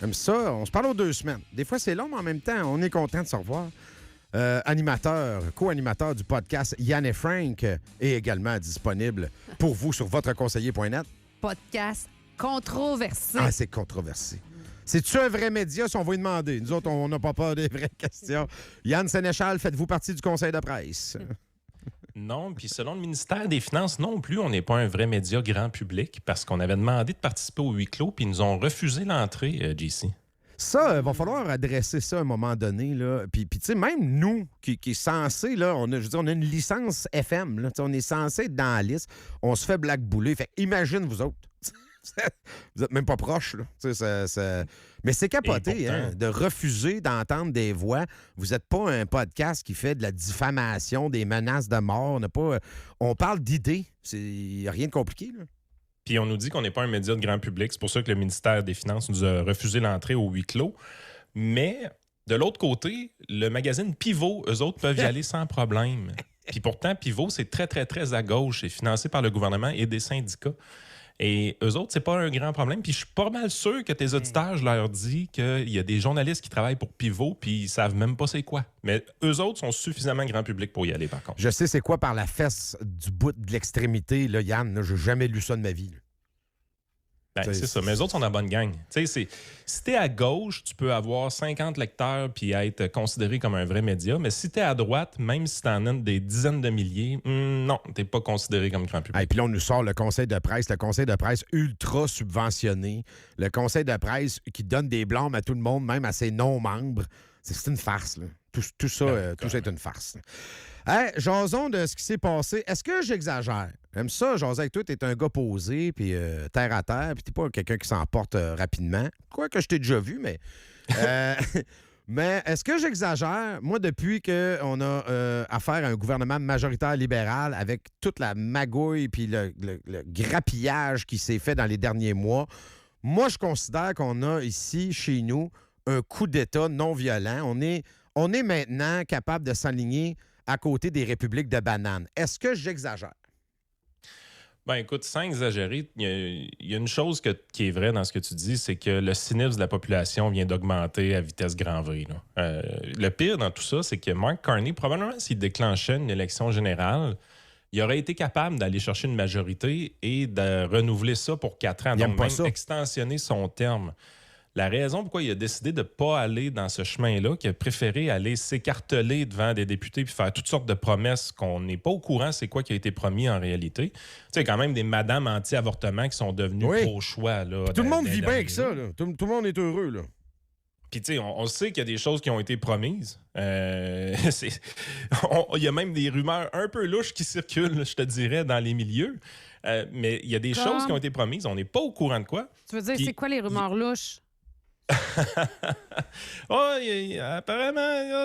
Comme ça, on se parle aux 2 semaines. Des fois, c'est long, mais en même temps, on est content de se revoir. Co-animateur du podcast Yann et Frank est également disponible pour vous sur votreconseiller.net. Podcast controversé. Ah, c'est controversé. C'est-tu un vrai média si on va lui demander? Nous autres, on n'a pas peur des vraies questions. Yann Sénéchal, faites-vous partie du conseil de presse? Non, puis selon le ministère des Finances non plus, on n'est pas un vrai média grand public parce qu'on avait demandé de participer au huis clos puis ils nous ont refusé l'entrée, JC. Ça, il va falloir adresser ça à un moment donné. Là. Puis tu sais, même nous, qui est censé, là, on a une licence FM, là, on est censé être dans la liste, on se fait blackbouler. Fait imagine vous autres. Vous êtes même pas proches, là. Mais c'est capoté, pourtant... hein, de refuser d'entendre des voix. Vous n'êtes pas un podcast qui fait de la diffamation, des menaces de mort. On parle d'idées. Il n'y a rien de compliqué, là. Puis on nous dit qu'on n'est pas un média de grand public. C'est pour ça que le ministère des Finances nous a refusé l'entrée au huis clos. Mais de l'autre côté, le magazine Pivot, eux autres peuvent y aller sans problème. Puis pourtant, Pivot, c'est très, très, très à gauche. C'est financé par le gouvernement et des syndicats. Et eux autres, c'est pas un grand problème. Puis je suis pas mal sûr que tes auditeurs, je leur dis qu'il y a des journalistes qui travaillent pour Pivot puis ils savent même pas c'est quoi. Mais eux autres sont suffisamment grand public pour y aller, par contre. Je sais c'est quoi par la fesse du bout de l'extrémité, là, Yann. Là, j'ai jamais lu ça de ma vie. Ben, c'est ça. Mais eux autres sont dans la bonne gang. Si t'es à gauche, tu peux avoir 50 lecteurs puis être considéré comme un vrai média. Mais si t'es à droite, même si t'en as des dizaines de milliers, non, t'es pas considéré comme grand public. Et puis là, on nous sort le conseil de presse ultra subventionné, le conseil de presse qui donne des blâmes à tout le monde, même à ses non-membres. C'est une farce, là. Tout ça est une farce. Hey, jason de ce qui s'est passé. Est-ce que j'exagère? J'aime ça, jaser avec toi. T'es un gars posé, puis terre à terre, puis t'es pas quelqu'un qui s'emporte rapidement. Quoi que je t'ai déjà vu, mais... mais est-ce que j'exagère? Moi, depuis qu'on a affaire à un gouvernement majoritaire libéral avec toute la magouille puis le grappillage qui s'est fait dans les derniers mois, moi, je considère qu'on a ici, chez nous, un coup d'État non violent. On est maintenant capable de s'aligner à côté des républiques de bananes. Est-ce que j'exagère? Ben écoute, sans exagérer, il y a une chose qui est vraie dans ce que tu dis, c'est que le cynisme de la population vient d'augmenter à vitesse grand V. Le pire dans tout ça, c'est que Mark Carney, probablement s'il déclenchait une élection générale, il aurait été capable d'aller chercher une majorité et de renouveler ça pour 4 ans, donc même extensionner son terme. La raison pourquoi il a décidé de ne pas aller dans ce chemin-là, qu'il a préféré aller s'écarteler devant des députés puis faire toutes sortes de promesses qu'on n'est pas au courant c'est quoi qui a été promis en réalité. Tu sais, quand même des madames anti-avortement qui sont devenues pro-choix. Là, tout le monde vit bien avec ça. Là. Tout le monde est heureux. Là. Puis, tu sais, on sait qu'il y a des choses qui ont été promises. Il y a même des rumeurs un peu louches qui circulent, je te dirais, dans les milieux. Mais il y a des choses qui ont été promises. On n'est pas au courant de quoi. Tu veux dire, c'est quoi les rumeurs louches? Apparemment,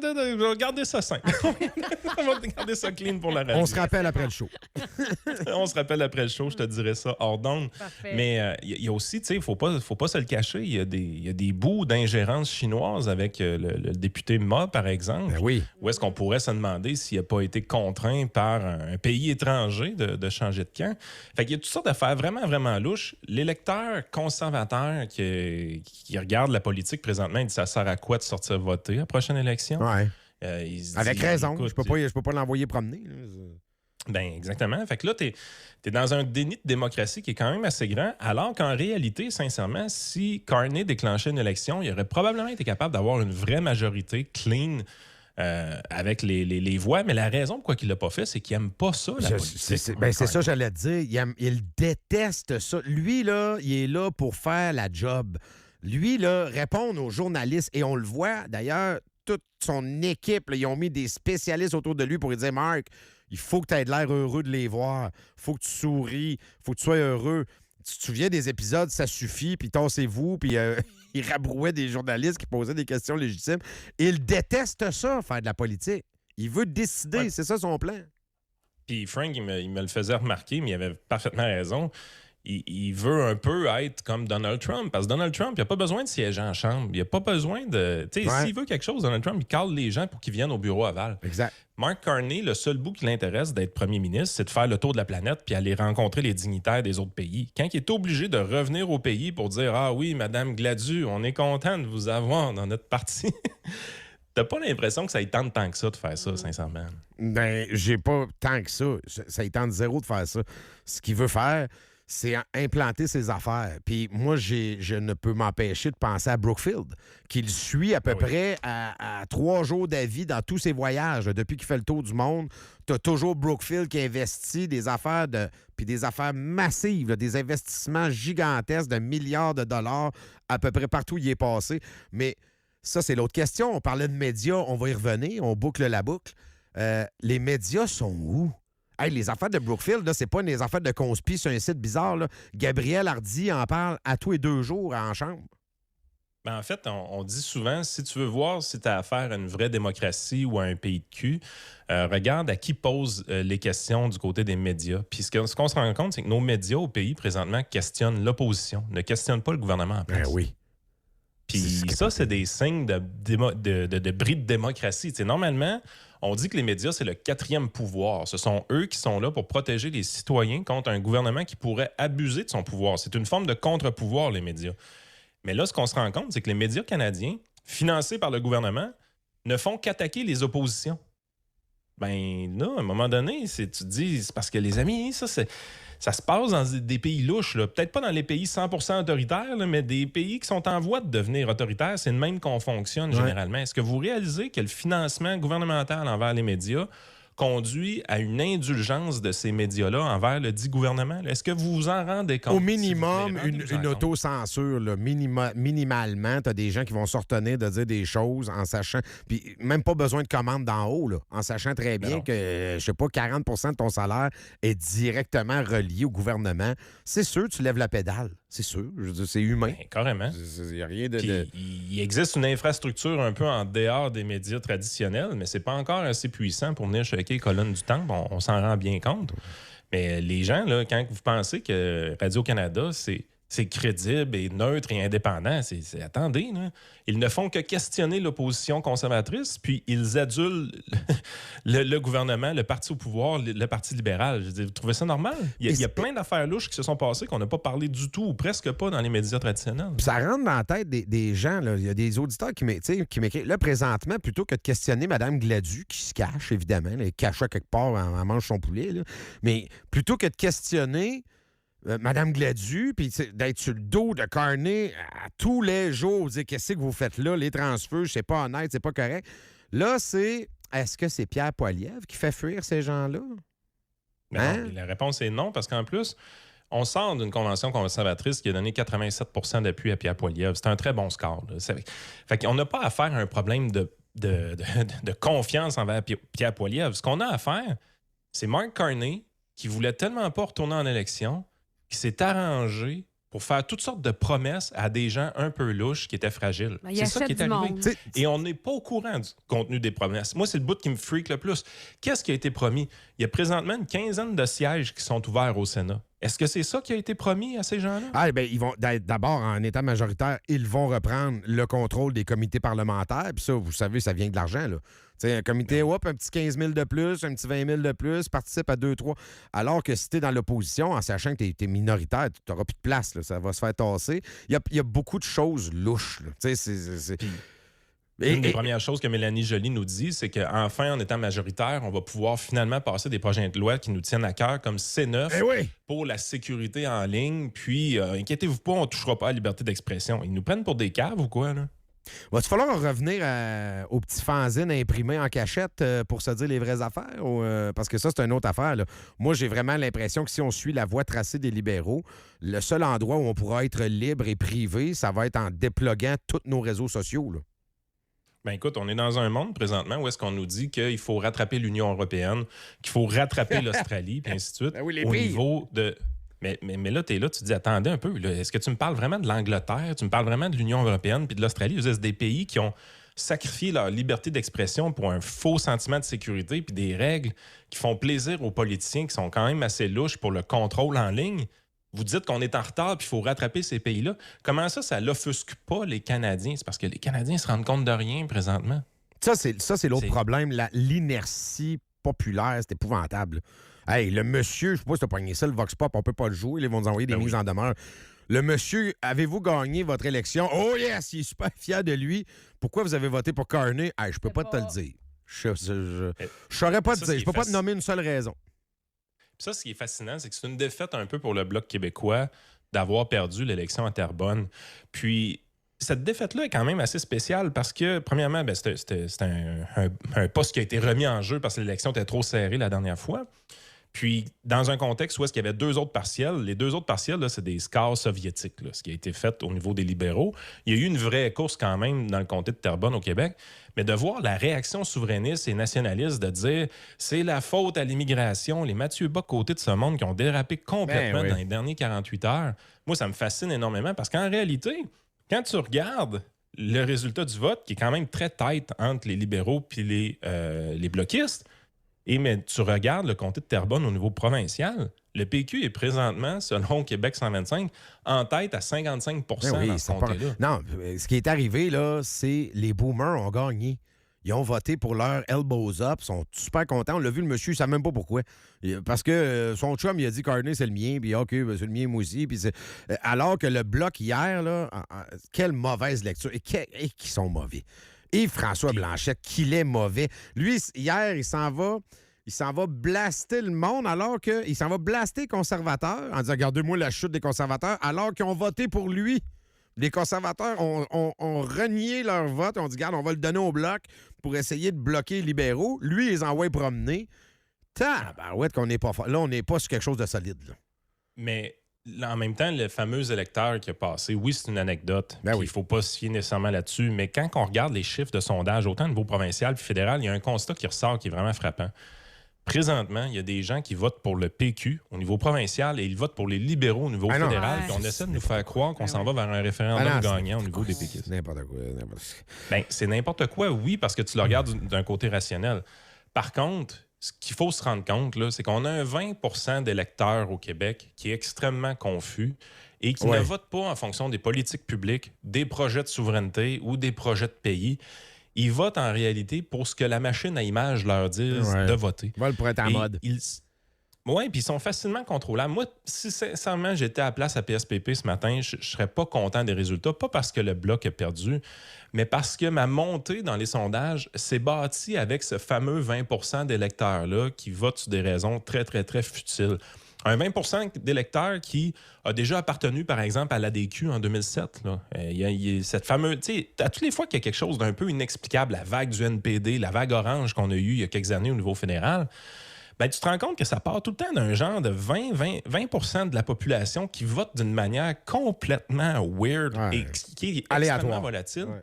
je vais garder ça simple. On va garder ça clean pour la radio. On se rappelle après le show. On se rappelle après le show, je te dirais ça hors d'onde. Mais il y a aussi, tu sais, il faut pas se le cacher, il y a des bouts d'ingérence chinoise avec le député Ma, par exemple. Ben oui. Où est-ce qu'on pourrait se demander s'il n'a pas été contraint par un pays étranger de changer de camp. Fait qu'il y a toutes sortes d'affaires vraiment, vraiment louches. L'électeur conservateur qui regarde la politique présentement, il dit ça sert à quoi de sortir voter à la prochaine élection? Ouais. Avec raison. Écoute, je peux pas l'envoyer promener. Là. Ben exactement. Fait que là, t'es dans un déni de démocratie qui est quand même assez grand, alors qu'en réalité, sincèrement, si Carney déclenchait une élection, il aurait probablement été capable d'avoir une vraie majorité clean avec les voix. Mais la raison pourquoi il l'a pas fait, c'est qu'il aime pas ça, la politique. C'est ça, j'allais te dire. Il déteste ça. Lui, là, il est là pour faire la job. Lui, là, répondre aux journalistes, et on le voit, d'ailleurs, toute son équipe, là, ils ont mis des spécialistes autour de lui pour lui dire « Marc, il faut que tu aies de l'air heureux de les voir. Il faut que tu souris. Il faut que tu sois heureux. Tu te souviens des épisodes, ça suffit, puis tassez-vous, puis il rabrouait des journalistes qui posaient des questions légitimes. Il déteste ça, faire de la politique. Il veut décider, c'est ça son plan. Puis Frank, il me le faisait remarquer, mais il avait parfaitement raison. il veut un peu être comme Donald Trump. Parce que Donald Trump, il n'a pas besoin de siéger en chambre. Il n'a pas besoin de... Tu sais, s'il veut quelque chose, Donald Trump, il cale les gens pour qu'ils viennent au bureau aval. Exact. Mark Carney, le seul bout qui l'intéresse d'être premier ministre, c'est de faire le tour de la planète puis aller rencontrer les dignitaires des autres pays. Quand il est obligé de revenir au pays pour dire « Ah oui, Madame Gladu, on est content de vous avoir dans notre parti. » T'as pas l'impression que ça y tente tant que ça de faire ça, sincèrement? Ben, j'ai pas tant que ça. Ça y tente zéro de faire ça. Ce qu'il veut faire, c'est implanter ses affaires. Puis moi, je ne peux m'empêcher de penser à Brookfield, qu'il suit à peu près à 3 jours d'avis dans tous ses voyages. Depuis qu'il fait le tour du monde, tu as toujours Brookfield qui investit des affaires puis des affaires massives, là, des investissements gigantesques de milliards de dollars à peu près partout où il est passé. Mais ça, c'est l'autre question. On parlait de médias, on va y revenir, on boucle la boucle. Les médias sont où? Hey, les affaires de Brookfield, là, c'est pas des affaires de conspi sur un site bizarre. Là. Gabriel Hardy en parle à tous les 2 jours en chambre. Ben en fait, on dit souvent, si tu veux voir si tu as affaire à une vraie démocratie ou à un pays de cul, regarde à qui pose les questions du côté des médias. Puis ce qu'on se rend compte, c'est que nos médias au pays, présentement, questionnent l'opposition, ne questionnent pas le gouvernement en place. Ben oui. Puis ça, c'est des signes de bris de démocratie. T'sais, normalement, on dit que les médias, c'est le 4e pouvoir. Ce sont eux qui sont là pour protéger les citoyens contre un gouvernement qui pourrait abuser de son pouvoir. C'est une forme de contre-pouvoir, les médias. Mais là, ce qu'on se rend compte, c'est que les médias canadiens, financés par le gouvernement, ne font qu'attaquer les oppositions. Ben là, à un moment donné, tu te dis, c'est parce que les amis, ça se passe dans des pays louches. Là. Peut-être pas dans les pays 100% autoritaires, là, mais des pays qui sont en voie de devenir autoritaires. C'est de même qu'on fonctionne généralement. Est-ce que vous réalisez que le financement gouvernemental envers les médias conduit à une indulgence de ces médias-là envers le dit gouvernement? Est-ce que vous vous en rendez compte? Au minimum, une autocensure. Là, minimalement, tu as des gens qui vont se retenir de dire des choses en sachant... Puis même pas besoin de commande d'en haut, là, en sachant très bien que, je sais pas, 40 de ton salaire est directement relié au gouvernement. C'est sûr, tu lèves la pédale. C'est sûr. Je veux dire, c'est humain. Ben, carrément. Il n'y a rien de... Il existe une infrastructure un peu en dehors des médias traditionnels, mais c'est pas encore assez puissant pour venir shaker les colonnes du temple. On s'en rend bien compte. Mais les gens, là, quand vous pensez que Radio-Canada, c'est crédible et neutre et indépendant, attendez, là. Ils ne font que questionner l'opposition conservatrice, puis ils adulent le gouvernement, le parti au pouvoir, le Parti libéral. Je veux dire, vous trouvez ça normal? Il y a plein d'affaires louches qui se sont passées qu'on n'a pas parlé du tout, ou presque pas, dans les médias traditionnels. Puis ça rentre dans la tête des gens. Là. Il y a des auditeurs qui m'écrivent. Là, présentement, plutôt que de questionner Mme Gladu, qui se cache, évidemment, elle est cachée quelque part, elle mange son poulet, là. Mais plutôt que de questionner... Madame Gladu, puis d'être sur le dos de Carney à tous les jours, dire qu'est-ce que vous faites là, les transfuges, c'est pas honnête, c'est pas correct. Là, est-ce que c'est Pierre Poilievre qui fait fuir ces gens-là? Hein? Non, la réponse est non, parce qu'en plus, on sort d'une convention conservatrice qui a donné 87 % d'appui à Pierre Poilievre. C'est un très bon score. Fait qu'on n'a pas affaire à un problème de confiance envers Pierre Poilievre. Ce qu'on a à faire, c'est Mark Carney qui voulait tellement pas retourner en élection, qui s'est arrangé pour faire toutes sortes de promesses à des gens un peu louches qui étaient fragiles. Ben, c'est ça qui est arrivé. Monde. Et on n'est pas au courant du contenu des promesses. Moi, c'est le bout qui me freak le plus. Qu'est-ce qui a été promis? Il y a présentement une quinzaine de sièges qui sont ouverts au Sénat. Est-ce que c'est ça qui a été promis à ces gens-là? Ah, bien, ils vont d'abord, en état majoritaire, ils vont reprendre le contrôle des comités parlementaires. Puis ça, vous savez, ça vient de l'argent, là. Tu sais, un comité, un petit 15 000 de plus, un petit 20 000 de plus, participe à 2-3. Alors que si tu es dans l'opposition, en sachant que tu es minoritaire, tu n'auras plus de place, là, ça va se faire tasser. Il y a beaucoup de choses louches, là. Tu sais, Une des premières choses que Mélanie Joly nous dit, c'est qu'enfin, en étant majoritaire, on va pouvoir finalement passer des projets de loi qui nous tiennent à cœur, comme C9 pour la sécurité en ligne. Puis, inquiétez-vous pas, on ne touchera pas à la liberté d'expression. Ils nous prennent pour des caves ou quoi, là? Va-t-il falloir en revenir aux petits fanzines imprimés en cachette pour se dire les vraies affaires? Parce que ça, c'est une autre affaire, là. Moi, j'ai vraiment l'impression que si on suit la voie tracée des libéraux, le seul endroit où on pourra être libre et privé, ça va être en déploguant tous nos réseaux sociaux, là. Ben écoute, on est dans un monde présentement où est-ce qu'on nous dit qu'il faut rattraper l'Union européenne, qu'il faut rattraper l'Australie, puis ainsi de suite, ben oui, au niveau de... Mais là, tu es là, tu te dis, attendez un peu, là, est-ce que tu me parles vraiment de l'Angleterre? Tu me parles vraiment de l'Union européenne puis de l'Australie? C'est des pays qui ont sacrifié leur liberté d'expression pour un faux sentiment de sécurité puis des règles qui font plaisir aux politiciens qui sont quand même assez louches pour le contrôle en ligne. Vous dites qu'on est en retard puis il faut rattraper ces pays-là. Comment ça l'offusque pas les Canadiens? C'est parce que les Canadiens se rendent compte de rien présentement. Ça, c'est l'autre problème. L'inertie populaire, c'est épouvantable. Hey, le monsieur, je sais pas si t'as pogné ça, le Vox Pop, on peut pas le jouer. Ils vont nous envoyer des mises en demeure. Le monsieur, avez-vous gagné votre élection? Oh yes, il est super fier de lui. Pourquoi vous avez voté pour Carney? Hey, je peux pas te le dire. Je saurais pas te dire. Je peux pas te nommer une seule raison. Puis ça, ce qui est fascinant, c'est que c'est une défaite un peu pour le Bloc québécois d'avoir perdu l'élection à Terrebonne. Puis cette défaite-là est quand même assez spéciale parce que, premièrement, c'était un poste qui a été remis en jeu parce que l'élection était trop serrée la dernière fois. Puis, dans un contexte où est-ce qu'il y avait 2 autres partiels, les 2 autres partiels, là, c'est des scores soviétiques, là, ce qui a été fait au niveau des libéraux. Il y a eu une vraie course quand même dans le comté de Terrebonne au Québec, mais de voir la réaction souverainiste et nationaliste de dire c'est la faute à l'immigration, les Mathieu Bock-Côté de ce monde qui ont dérapé complètement dans les derniers 48 heures, moi, ça me fascine énormément parce qu'en réalité, quand tu regardes le résultat du vote, qui est quand même très tight entre les libéraux et les bloquistes, mais tu regardes le comté de Terrebonne au niveau provincial, le PQ est présentement, selon Québec 125, en tête à 55 dans ce comté-là. Non, ce qui est arrivé, là, c'est les boomers ont gagné. Ils ont voté pour leur elbows up, sont super contents. On l'a vu, le monsieur, il ne savait même pas pourquoi. Parce que son chum, il a dit Carney, c'est le mien, puis OK, c'est le mien, moi aussi. Puis alors que le Bloc hier, là, quelle mauvaise lecture. Et qui sont mauvais. Et François Blanchette, qu'il est mauvais. Lui, hier, il s'en va blaster le monde alors qu'il s'en va blaster les conservateurs en disant « Regardez-moi la chute des conservateurs » alors qu'ils ont voté pour lui. Les conservateurs ont renié leur vote. On dit « Regarde, on va le donner au Bloc pour essayer de bloquer les libéraux. » Lui, ils les envoient promener. Tabarouette qu'on n'est pas fort. Là, on n'est pas sur quelque chose de solide. Là. Mais en même temps, le fameux électeur qui a passé, oui, c'est une anecdote. Il ne faut pas se fier nécessairement là-dessus. Mais quand on regarde les chiffres de sondage, autant au niveau provincial que fédéral, il y a un constat qui ressort qui est vraiment frappant. Présentement, il y a des gens qui votent pour le PQ au niveau provincial et ils votent pour les libéraux au niveau fédéral. Puis on essaie de nous faire croire qu'on s'en va vers un référendum gagnant au niveau des péquistes. C'est n'importe quoi. C'est n'importe quoi, oui, parce que tu le regardes d'un côté rationnel. Par contre, ce qu'il faut se rendre compte, là, c'est qu'on a un 20 d'électeurs au Québec qui est extrêmement confus et qui ne votent pas en fonction des politiques publiques, des projets de souveraineté ou des projets de pays. Ils votent en réalité pour ce que la machine à images leur dit de voter. Ils veulent pour être en mode. Oui, puis ils sont facilement contrôlables. Moi, si sincèrement j'étais à la place à PSPP ce matin, je ne serais pas content des résultats. Pas parce que le Bloc a perdu, mais parce que ma montée dans les sondages s'est bâtie avec ce fameux 20 d'électeurs-là qui votent sur des raisons très, très, très futiles. Un 20 d'électeurs qui a déjà appartenu, par exemple, à l'ADQ en 2007. Là. Il y a cette fameuse... Tu sais, à toutes les fois qu'il y a quelque chose d'un peu inexplicable, la vague du NPD, la vague orange qu'on a eue il y a quelques années au niveau fédéral, ben, tu te rends compte que ça part tout le temps d'un genre de 20 de la population qui vote d'une manière complètement weird et qui est extrêmement volatile. Ouais.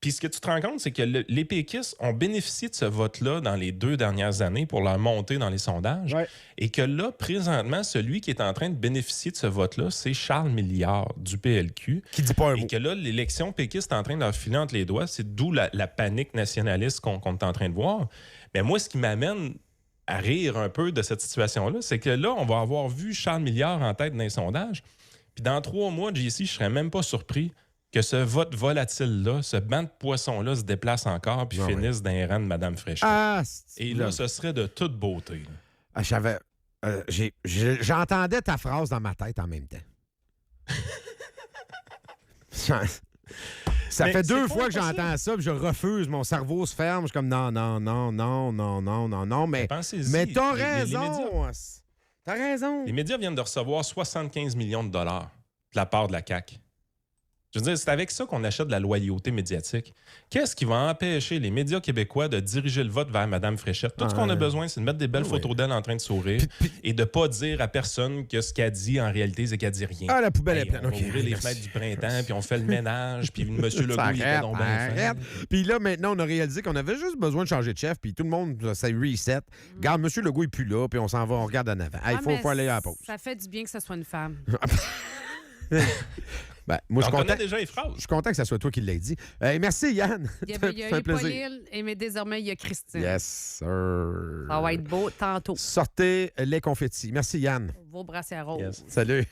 Puis ce que tu te rends compte, c'est que les péquistes ont bénéficié de ce vote-là dans les 2 dernières années pour leur montée dans les sondages. Ouais. Et que là, présentement, celui qui est en train de bénéficier de ce vote-là, c'est Charles Milliard du PLQ. Qui dit pas un mot. Et que là, l'élection péquiste est en train de leur filer entre les doigts. C'est d'où la panique nationaliste qu'on est en train de voir. Mais moi, ce qui m'amène à rire un peu de cette situation-là, c'est que là, on va avoir vu Charles Milliard en tête dans les sondages. Puis dans 3 mois, JC, je serais même pas surpris que ce vote volatile-là, ce banc de poissons-là se déplace encore puis finisse dans les rangs de Mme Fréchette. Et là, ce serait de toute beauté. J'entendais ta phrase dans ma tête en même temps. Ça fait 2 fois que j'entends ça, puis je refuse, mon cerveau se ferme, je suis comme non. Mais t'as raison. T'as raison. Les médias viennent de recevoir 75 millions de dollars de la part de la CAQ. Je veux dire, c'est avec ça qu'on achète de la loyauté médiatique. Qu'est-ce qui va empêcher les médias québécois de diriger le vote vers Mme Fréchette? Tout ce qu'on a besoin, c'est de mettre des belles photos d'elle en train de sourire et de ne pas dire à personne que ce qu'elle dit, en réalité, c'est qu'elle dit rien. Ah, la poubelle est pleine. On va ouvrir les fenêtres du printemps, puis on fait le ménage, puis M. Legault, il était donc bien. Puis là, maintenant, on a réalisé qu'on avait juste besoin de changer de chef, puis tout le monde, ça reset. Regarde, M. Legault n'est plus là, puis on s'en va, on regarde en avant. Il faut aller à la pause. Ça fait du bien que ce soit une femme. Ben, moi, je On suis content. connaît déjà les phrases. Je suis content que ce soit toi qui l'aies dit. Merci, Yann. Il y Ça a fait eu plaisir. Pauline, mais désormais, il y a Christine. Yes, sir. Ça va être beau tantôt. Sortez les confettis. Merci, Yann. Vos brassières roses. Yes. Salut.